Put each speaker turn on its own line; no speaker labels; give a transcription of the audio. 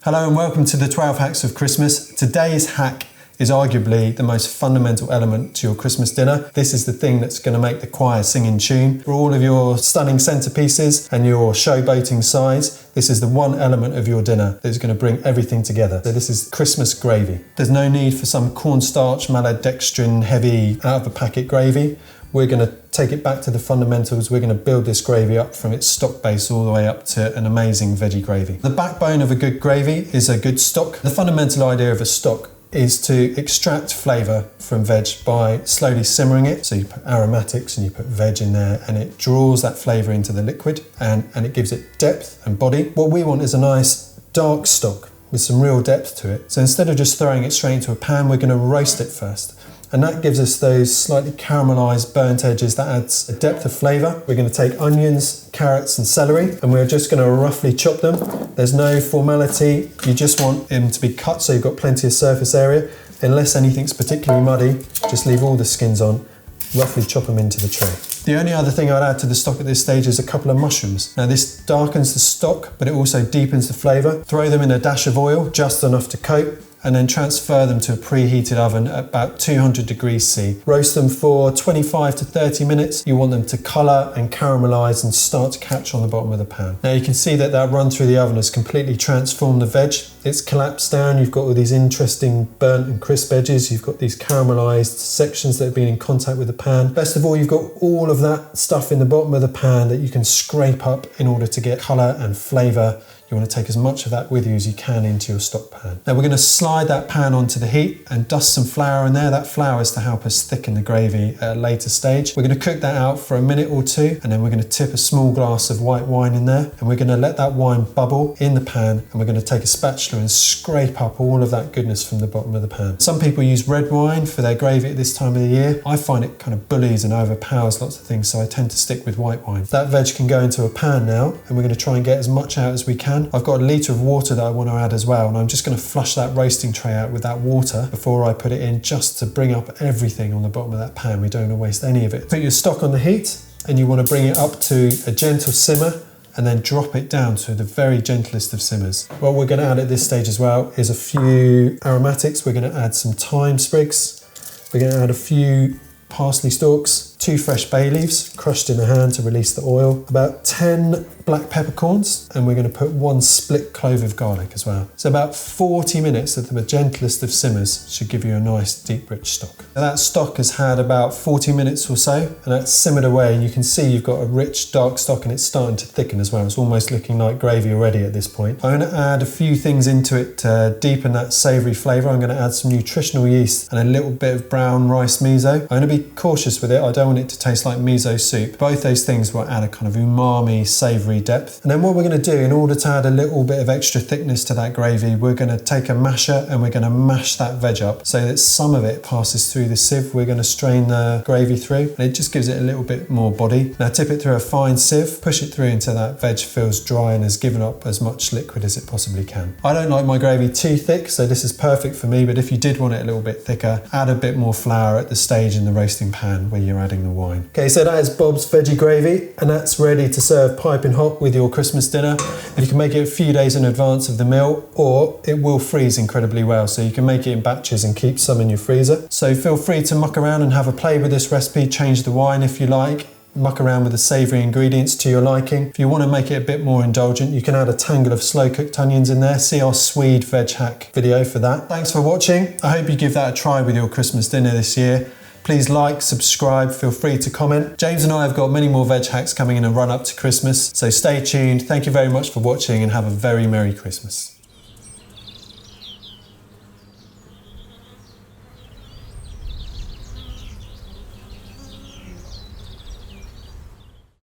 Hello and welcome to the 12 Hacks of Christmas. Today's hack is arguably the most fundamental element to your Christmas dinner. This is the thing that's going to make the choir sing in tune. For all of your stunning centerpieces and your showboating sides, this is the one element of your dinner that's going to bring everything together. So this is Christmas gravy. There's no need for some cornstarch, maltodextrin, heavy, out-of-a-packet gravy. We're going to take it back to the fundamentals. We're going to build this gravy up from its stock base all the way up to an amazing veggie gravy. The backbone of a good gravy is a good stock. The fundamental idea of a stock is to extract flavour from veg by slowly simmering it. So you put aromatics and you put veg in there and it draws that flavour into the liquid and it gives it depth and body. What we want is a nice dark stock with some real depth to it. So instead of just throwing it straight into a pan, we're going to roast it first. And that gives us those slightly caramelised burnt edges that adds a depth of flavour. We're going to take onions, carrots and celery and we're just going to roughly chop them. There's no formality, you just want them to be cut so you've got plenty of surface area. Unless anything's particularly muddy, just leave all the skins on, roughly chop them into the tray. The only other thing I'd add to the stock at this stage is a couple of mushrooms. Now this darkens the stock, but it also deepens the flavour. Throw them in a dash of oil, just enough to coat, and then transfer them to a preheated oven at about 200 degrees C. Roast them for 25 to 30 minutes. You want them to colour and caramelise and start to catch on the bottom of the pan. Now you can see that run through the oven has completely transformed the veg. It's collapsed down, you've got all these interesting burnt and crisp edges, you've got these caramelised sections that have been in contact with the pan. Best of all, you've got all of that stuff in the bottom of the pan that you can scrape up in order to get colour and flavour. You want to take as much of that with you as you can into your stock pan. Now we're going to slide that pan onto the heat and dust some flour in there. That flour is to help us thicken the gravy at a later stage. We're going to cook that out for a minute or two and then we're going to tip a small glass of white wine in there and we're going to let that wine bubble in the pan and we're going to take a spatula and scrape up all of that goodness from the bottom of the pan. Some people use red wine for their gravy at this time of the year. I find it kind of bullies and overpowers lots of things, so I tend to stick with white wine. That veg can go into a pan now and we're going to try and get as much out as we can. I've got a litre of water that I want to add as well and I'm just going to flush that roasting tray out with that water before I put it in, just to bring up everything on the bottom of that pan. We don't want to waste any of it. Put your stock on the heat and you want to bring it up to a gentle simmer and then drop it down to the very gentlest of simmers. What we're going to add at this stage as well is a few aromatics. We're going to add some thyme sprigs. We're going to add a few parsley stalks, 2 fresh bay leaves crushed in the hand to release the oil, about 10 black peppercorns, and we're going to put 1 split clove of garlic as well. So about 40 minutes at the gentlest of simmers should give you a nice deep rich stock. Now that stock has had about 40 minutes or so and that's simmered away and you can see you've got a rich dark stock and it's starting to thicken as well. It's almost looking like gravy already at this point. I'm going to add a few things into it to deepen that savoury flavour. I'm going to add some nutritional yeast and a little bit of brown rice miso. I'm going to be cautious with it. I don't want it to taste like miso soup. Both those things will add a kind of umami, savoury depth. And then what we're going to do in order to add a little bit of extra thickness to that gravy, we're going to take a masher and we're going to mash that veg up so that some of it passes through the sieve. We're going to strain the gravy through and it just gives it a little bit more body. Now tip it through a fine sieve, push it through until that veg feels dry and has given up as much liquid as it possibly can. I don't like my gravy too thick, so this is perfect for me, but if you did want it a little bit thicker, add a bit more flour at the stage in the roasting pan where you're adding the wine. Okay, so that is Bob's veggie gravy and that's ready to serve piping hot with your Christmas dinner. And you can make it a few days in advance of the meal, or it will freeze incredibly well, so you can make it in batches and keep some in your freezer. So feel free to muck around and have a play with this recipe, change the wine if you like, muck around with the savoury ingredients to your liking. If you want to make it a bit more indulgent, you can add a tangle of slow cooked onions in there. See our Swede veg hack video for that. Thanks for watching. I hope you give that a try with your Christmas dinner this year. Please like, subscribe, feel free to comment. James and I have got many more veg hacks coming in a run up to Christmas, so stay tuned. Thank you very much for watching and have a very Merry Christmas.